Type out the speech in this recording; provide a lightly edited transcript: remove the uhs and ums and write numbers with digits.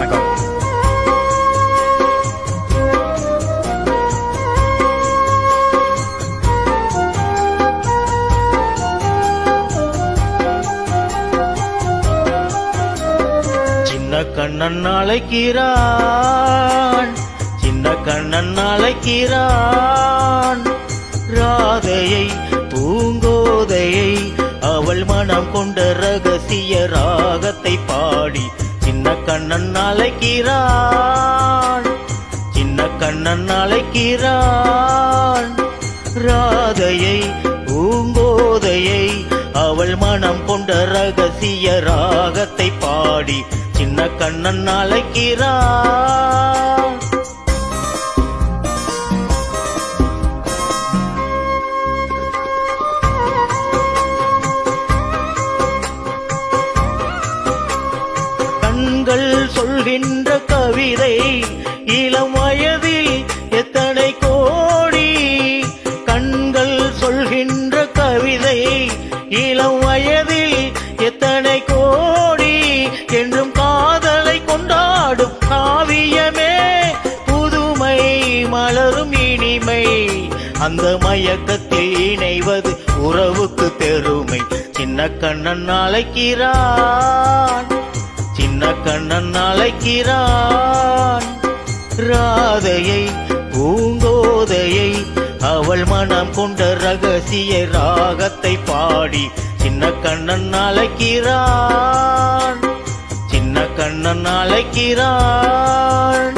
வணக்கம். சின்ன கண்ணன் அழைக்கிறான், சின்ன கண்ணன் அழைக்கிறான். ராதையை பூங்கோதையை அவள் மனம் கொண்ட ரகசிய ராகத்தை பாடி சின்ன கண்ணன் அழைக்கிறான், சின்ன கண்ணன் அழைக்கிறான். ராதையை பூங்கோதையை அவள் மனம் கொண்ட ரகசிய ராகத்தை பாடி சின்ன கண்ணன் அழைக்கிறான். கண்கள் சொல்கின்ற கவிதை இளம் வயதில் எத்தனை கோடி, கண்கள் சொல்கின்ற கவிதை இளம் வயதில் எத்தனை கோடி. என்றும் காதலை கொண்டாடும் காவியமே புதுமை மலரும் இனிமை. அந்த மயக்கத்தில் இணைவது உறவுக்கு பெருமை. சின்ன கண்ணன் அழைக்கிறான், சின்ன கண்ணன் அழைக்கிறான். ராதையை பூங்கோதையை அவள் மனம் கொண்ட ரகசிய ராகத்தை பாடி சின்ன கண்ணன் அழைக்கிறான், சின்ன கண்ணன் அழைக்கிறான்.